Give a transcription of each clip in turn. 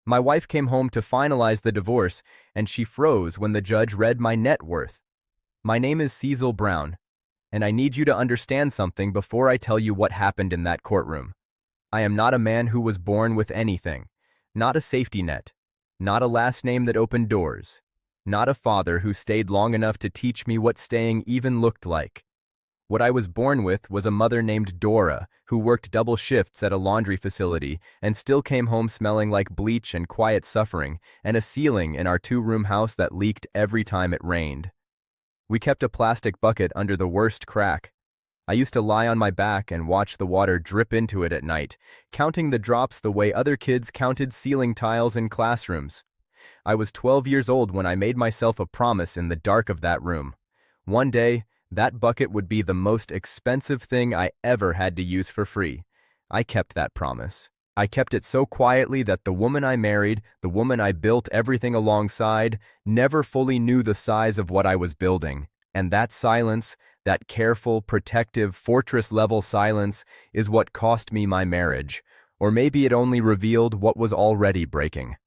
My wife came home to finalize the divorce, and she froze when the judge read my net worth. My name is Seazil Brown, and I need you to understand something before I tell you what happened in that courtroom. I am not a man who was born with anything, not a safety net, not a last name that opened doors, not a father who stayed long enough to teach me what staying even looked like. What I was born with was a mother named Dora, who worked double shifts at a laundry facility and still came home smelling like bleach and quiet suffering, and a ceiling in our two-room house that leaked every time it rained. We kept a plastic bucket under the worst crack. I used to lie on my back and watch the water drip into it at night, counting the drops the way other kids counted ceiling tiles in classrooms. I was 12 years old when I made myself a promise in the dark of that room. One day, that bucket would be the most expensive thing I ever had to use for free. I kept that promise. I kept it so quietly that the woman I married, the woman I built everything alongside, never fully knew the size of what I was building. And that silence, that careful, protective, fortress-level silence, is what cost me my marriage. Or maybe it only revealed what was already breaking.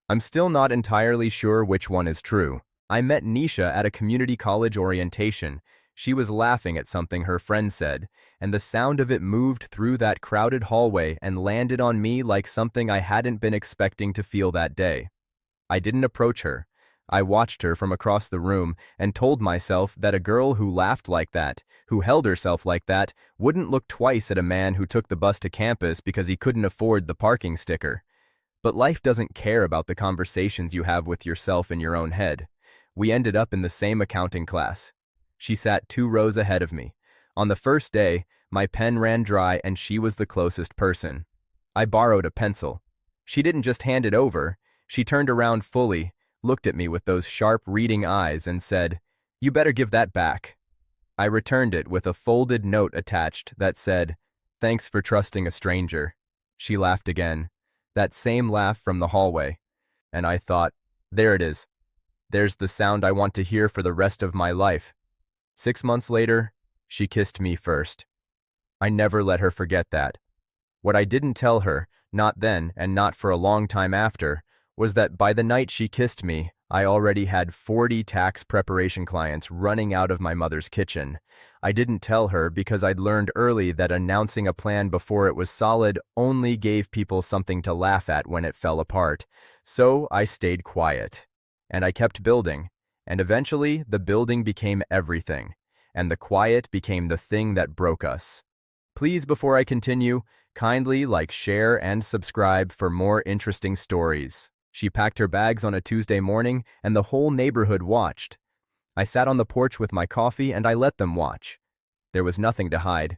I'm still not entirely sure which one is true. I met Nisha at a community college orientation. She was laughing at something her friend said, and the sound of it moved through that crowded hallway and landed on me like something I hadn't been expecting to feel that day. I didn't approach her. I watched her from across the room and told myself that a girl who laughed like that, who held herself like that, wouldn't look twice at a man who took the bus to campus because he couldn't afford the parking sticker. But life doesn't care about the conversations you have with yourself in your own head. We ended up in the same accounting class. She sat 2 rows ahead of me. On the first day, my pen ran dry and she was the closest person. I borrowed a pencil. She didn't just hand it over. She turned around fully, looked at me with those sharp reading eyes and said, "You better give that back." I returned it with a folded note attached that said, "Thanks for trusting a stranger." She laughed again, that same laugh from the hallway. And I thought, there it is. There's the sound I want to hear for the rest of my life. 6 months later, she kissed me first. I never let her forget that. What I didn't tell her, not then and not for a long time after, was that by the night she kissed me, I already had 40 tax preparation clients running out of my mother's kitchen. I didn't tell her because I'd learned early that announcing a plan before it was solid only gave people something to laugh at when it fell apart. So I stayed quiet. And I kept building. And eventually, the building became everything. And the quiet became the thing that broke us. Please, before I continue, kindly like, share, and subscribe for more interesting stories. She packed her bags on a Tuesday morning, and the whole neighborhood watched. I sat on the porch with my coffee, and I let them watch. There was nothing to hide.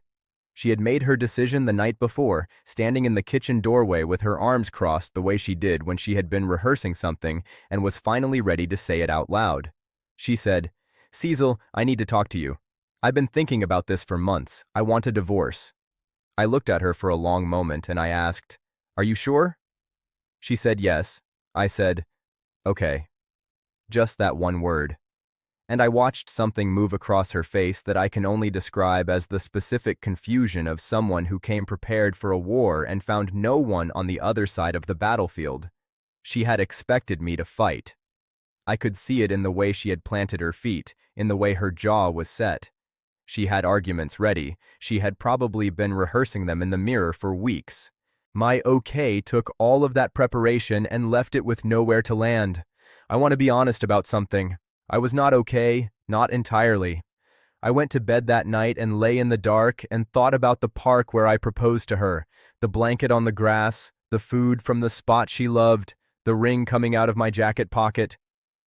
She had made her decision the night before, standing in the kitchen doorway with her arms crossed the way she did when she had been rehearsing something and was finally ready to say it out loud. She said, "Seazil, I need to talk to you. I've been thinking about this for months. I want a divorce." I looked at her for a long moment and I asked, "Are you sure?" She said yes. I said, "Okay." Just that one word. And I watched something move across her face that I can only describe as the specific confusion of someone who came prepared for a war and found no one on the other side of the battlefield. She had expected me to fight. I could see it in the way she had planted her feet, in the way her jaw was set. She had arguments ready. She had probably been rehearsing them in the mirror for weeks. My okay took all of that preparation and left it with nowhere to land. I want to be honest about something. I was not okay, not entirely. I went to bed that night and lay in the dark and thought about the park where I proposed to her, the blanket on the grass, the food from the spot she loved, the ring coming out of my jacket pocket.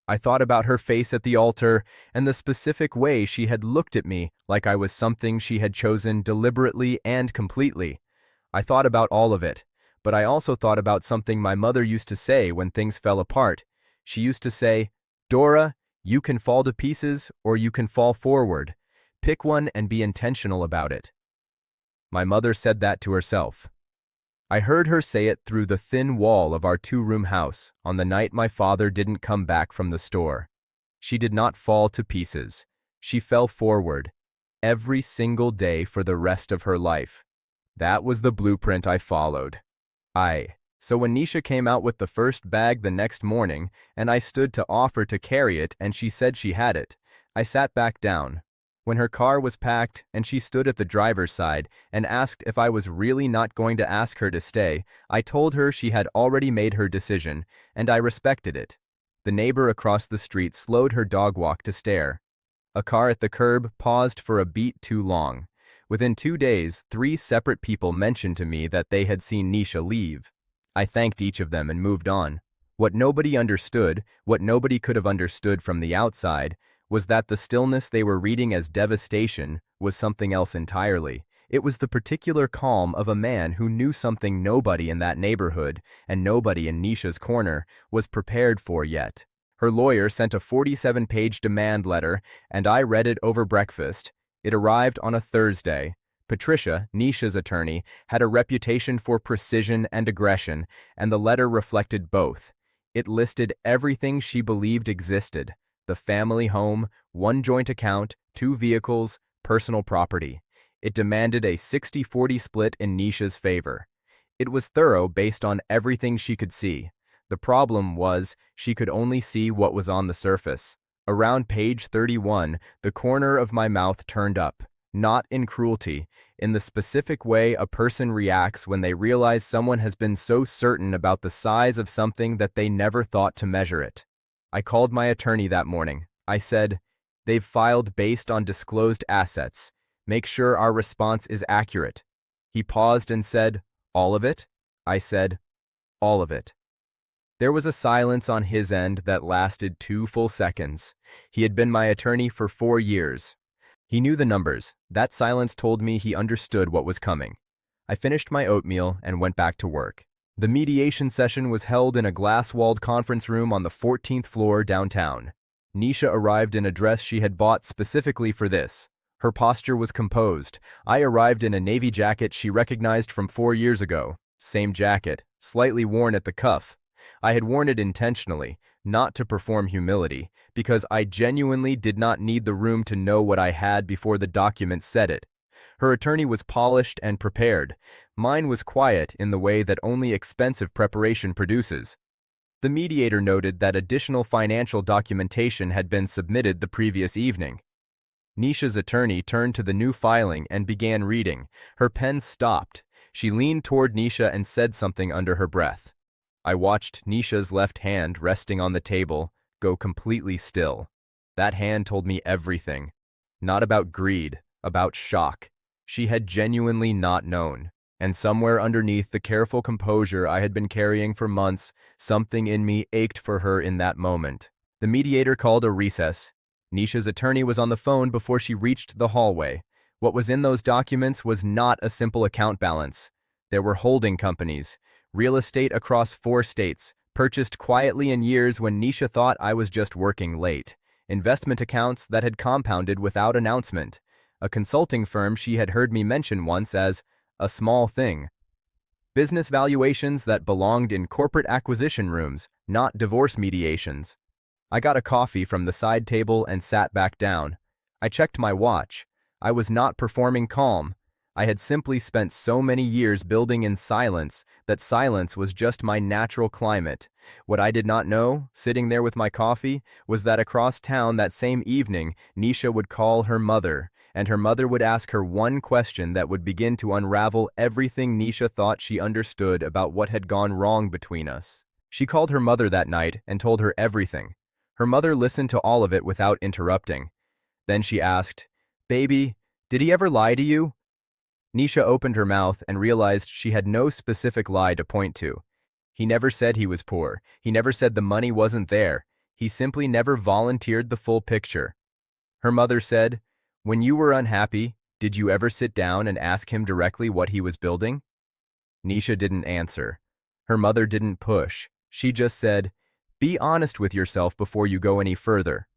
I thought about her face at the altar and the specific way she had looked at me like I was something she had chosen deliberately and completely. I thought about all of it, but I also thought about something my mother used to say when things fell apart. She used to say, "Dora, you can fall to pieces or you can fall forward. Pick one and be intentional about it." My mother said that to herself. I heard her say it through the thin wall of our two-room house on the night my father didn't come back from the store. She did not fall to pieces. She fell forward, every single day for the rest of her life. That was the blueprint I followed. I So when Nisha came out with the first bag the next morning, and I stood to offer to carry it and she said she had it, I sat back down. When her car was packed and she stood at the driver's side and asked if I was really not going to ask her to stay, I told her she had already made her decision, and I respected it. The neighbor across the street slowed her dog walk to stare. A car at the curb paused for a beat too long. Within 2 days, 3 separate people mentioned to me that they had seen Nisha leave. I thanked each of them and moved on. What nobody understood, what nobody could have understood from the outside, was that the stillness they were reading as devastation was something else entirely. It was the particular calm of a man who knew something nobody in that neighborhood, and nobody in Nisha's corner, was prepared for yet. Her lawyer sent a 47-page demand letter, and I read it over breakfast. It arrived on a Thursday. Patricia, Nisha's attorney, had a reputation for precision and aggression, and the letter reflected both. It listed everything she believed existed: the family home, 1 joint account, 2 vehicles, personal property. It demanded a 60-40 split in Nisha's favor. It was thorough based on everything she could see. The problem was she could only see what was on the surface. Around page 31, the corner of my mouth turned up. Not in cruelty, in the specific way a person reacts when they realize someone has been so certain about the size of something that they never thought to measure it. I called my attorney that morning. I said, "They've filed based on disclosed assets. Make sure our response is accurate." He paused and said, "All of it?" I said, "All of it." There was a silence on his end that lasted 2 full seconds. He had been my attorney for 4 years. He knew the numbers. That silence told me he understood what was coming. I finished my oatmeal and went back to work. The mediation session was held in a glass-walled conference room on the 14th floor downtown. Nisha arrived in a dress she had bought specifically for this. Her posture was composed. I arrived in a navy jacket she recognized from 4 years ago. Same jacket, slightly worn at the cuff. I had worn it intentionally, not to perform humility, because I genuinely did not need the room to know what I had before the document said it. Her attorney was polished and prepared. Mine was quiet in the way that only expensive preparation produces. The mediator noted that additional financial documentation had been submitted the previous evening. Nisha's attorney turned to the new filing and began reading. Her pen stopped. She leaned toward Nisha and said something under her breath. I watched Nisha's left hand resting on the table go completely still. That hand told me everything. Not about greed, about shock. She had genuinely not known. And somewhere underneath the careful composure I had been carrying for months, something in me ached for her in that moment. The mediator called a recess. Nisha's attorney was on the phone before she reached the hallway. What was in those documents was not a simple account balance. There were holding companies, real estate across 4 states, purchased quietly in years when Nisha thought I was just working late, investment accounts that had compounded without announcement, a consulting firm she had heard me mention once as a small thing, business valuations that belonged in corporate acquisition rooms, not divorce mediations. I got a coffee from the side table and sat back down. I checked my watch. I was not performing calm. I had simply spent so many years building in silence that silence was just my natural climate. What I did not know, sitting there with my coffee, was that across town that same evening, Nisha would call her mother, and her mother would ask her one question that would begin to unravel everything Nisha thought she understood about what had gone wrong between us. She called her mother that night and told her everything. Her mother listened to all of it without interrupting. Then she asked, "Baby, did he ever lie to you?" Nisha opened her mouth and realized she had no specific lie to point to. He never said he was poor. He never said the money wasn't there. He simply never volunteered the full picture. Her mother said, "When you were unhappy, did you ever sit down and ask him directly what he was building?" Nisha didn't answer. Her mother didn't push. She just said, "Be honest with yourself before you go any further."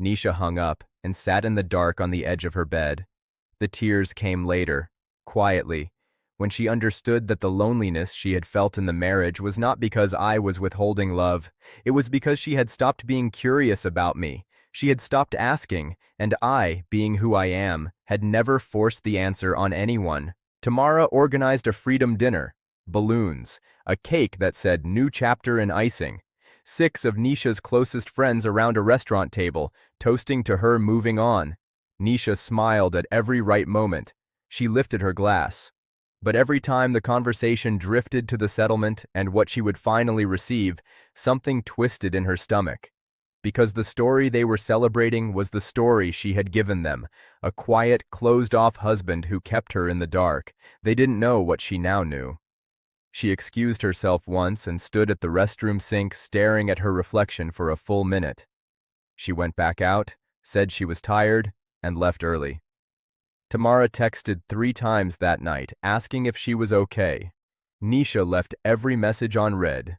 Nisha hung up and sat in the dark on the edge of her bed. The tears came later, quietly, when she understood that the loneliness she had felt in the marriage was not because I was withholding love. It was because she had stopped being curious about me. She had stopped asking, and I, being who I am, had never forced the answer on anyone. Tamara organized a freedom dinner. balloons, a cake that said "New Chapter" in icing, 6 of Nisha's closest friends around a restaurant table, toasting to her moving on. Nisha smiled at every right moment. She lifted her glass. But every time the conversation drifted to the settlement and what she would finally receive, something twisted in her stomach. Because the story they were celebrating was the story she had given them, a quiet, closed-off husband who kept her in the dark. They didn't know what she now knew. She excused herself once and stood at the restroom sink staring at her reflection for a full minute. She went back out, said she was tired, and left early. Tamara texted 3 times that night, asking if she was okay. Nisha left every message on read.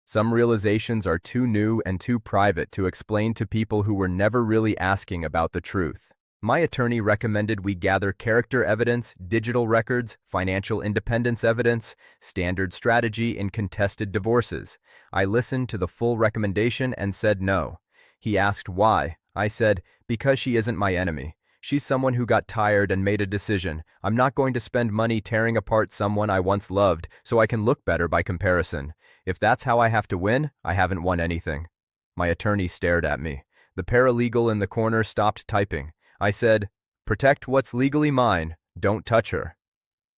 Some realizations are too new and too private to explain to people who were never really asking about the truth. My attorney recommended we gather character evidence, digital records, financial independence evidence, standard strategy in contested divorces. I listened to the full recommendation and said no. He asked why. I said, because she isn't my enemy. She's someone who got tired and made a decision. I'm not going to spend money tearing apart someone I once loved so I can look better by comparison. If that's how I have to win, I haven't won anything. My attorney stared at me. The paralegal in the corner stopped typing. I said, protect what's legally mine. Don't touch her.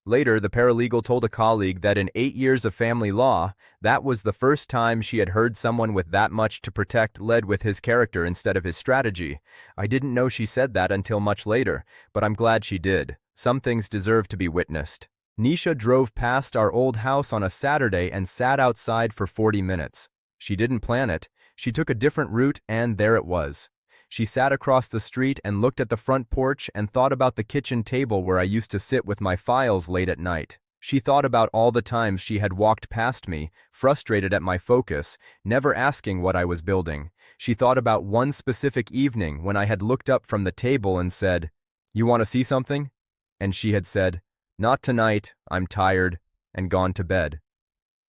Later, the paralegal told a colleague that in 8 years of family law, that was the first time she had heard someone with that much to protect led with his character instead of his strategy. I didn't know she said that until much later, but I'm glad she did. Some things deserve to be witnessed. Nisha drove past our old house on a Saturday and sat outside for 40 minutes. She didn't plan it. She took a different route, and there it was. She sat across the street and looked at the front porch and thought about the kitchen table where I used to sit with my files late at night. She thought about all the times she had walked past me, frustrated at my focus, never asking what I was building. She thought about one specific evening when I had looked up from the table and said, "You want to see something?" And she had said, "Not tonight, I'm tired," and gone to bed.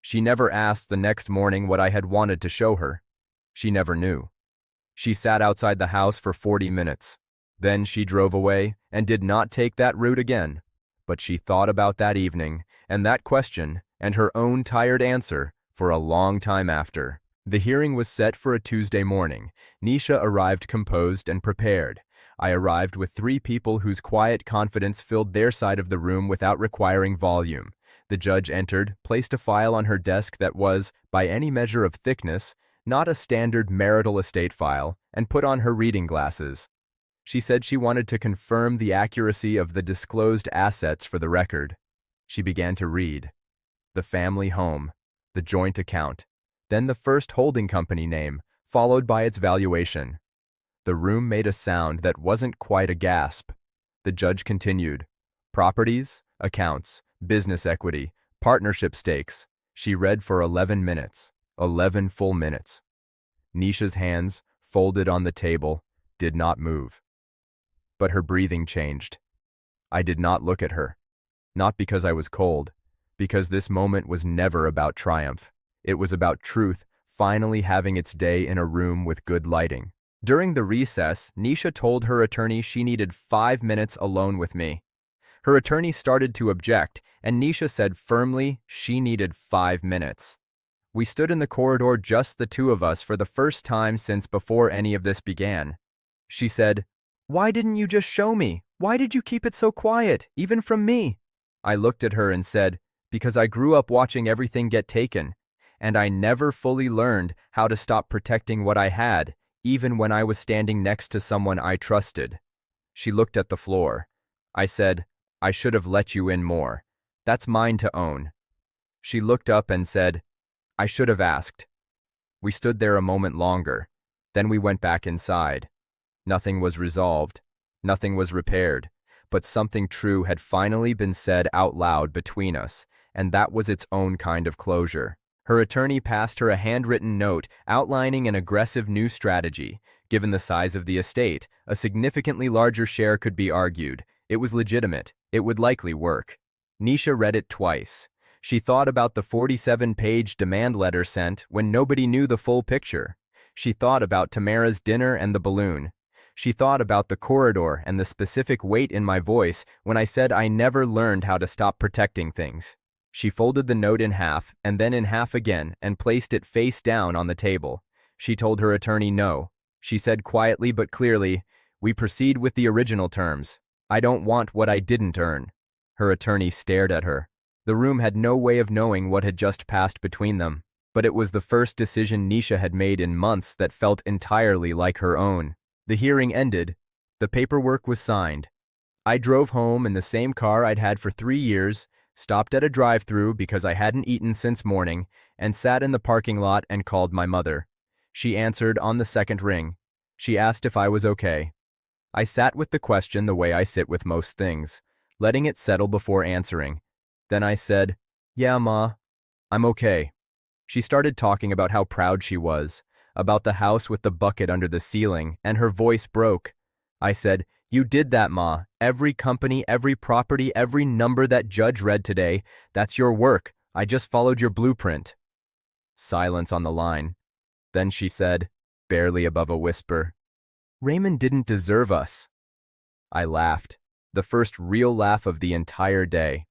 She never asked the next morning what I had wanted to show her. She never knew. She sat outside the house for 40 minutes. Then she drove away and did not take that route again. But she thought about that evening and that question and her own tired answer for a long time after. The hearing was set for a Tuesday morning. Nisha arrived composed and prepared. I arrived with 3 people whose quiet confidence filled their side of the room without requiring volume. The judge entered, placed a file on her desk that was, by any measure of thickness, not a standard marital estate file, and put on her reading glasses. She said she wanted to confirm the accuracy of the disclosed assets for the record. She began to read. The family home, the joint account, then the first holding company name, followed by its valuation. The room made a sound that wasn't quite a gasp. The judge continued. Properties, accounts, business equity, partnership stakes. She read for 11 minutes. 11 full minutes. Nisha's hands, folded on the table, did not move. But her breathing changed. I did not look at her. Not because I was cold, because this moment was never about triumph. It was about truth finally having its day in a room with good lighting. During the recess, Nisha told her attorney she needed 5 minutes alone with me. Her attorney started to object, and Nisha said firmly she needed 5 minutes. We stood in the corridor, just the 2 of us, for the first time since before any of this began. She said, "Why didn't you just show me? Why did you keep it so quiet, even from me?" I looked at her and said, "Because I grew up watching everything get taken, and I never fully learned how to stop protecting what I had, even when I was standing next to someone I trusted." She looked at the floor. I said, "I should have let you in more. That's mine to own." She looked up and said, "I should have asked." We stood there a moment longer. Then we went back inside. Nothing was resolved. Nothing was repaired. But something true had finally been said out loud between us, and that was its own kind of closure. Her attorney passed her a handwritten note outlining an aggressive new strategy. Given the size of the estate, a significantly larger share could be argued. It was legitimate. It would likely work. Nisha read it twice. She thought about the 47-page demand letter sent when nobody knew the full picture. She thought about Tamara's dinner and the balloon. She thought about the corridor and the specific weight in my voice when I said I never learned how to stop protecting things. She folded the note in half and then in half again and placed it face down on the table. She told her attorney no. She said quietly but clearly, "We proceed with the original terms. I don't want what I didn't earn." Her attorney stared at her. The room had no way of knowing what had just passed between them, but it was the first decision Nisha had made in months that felt entirely like her own. The hearing ended. The paperwork was signed. I drove home in the same car I'd had for 3 years, stopped at a drive-thru because I hadn't eaten since morning, and sat in the parking lot and called my mother. She answered on the second ring. She asked if I was okay. I sat with the question the way I sit with most things, letting it settle before answering. Then I said, "Yeah, Ma, I'm okay." She started talking about how proud she was, about the house with the bucket under the ceiling, and her voice broke. I said, "You did that, Ma. Every company, every property, every number that judge read today, that's your work. I just followed your blueprint." Silence on the line. Then she said, barely above a whisper, "Raymond didn't deserve us." I laughed, the first real laugh of the entire day.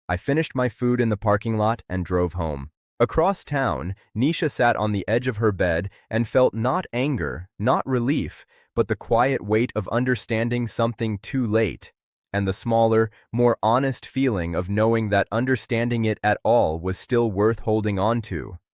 I finished my food in the parking lot and drove home. Across town, Nisha sat on the edge of her bed and felt not anger, not relief, but the quiet weight of understanding something too late, and the smaller, more honest feeling of knowing that understanding it at all was still worth holding on to.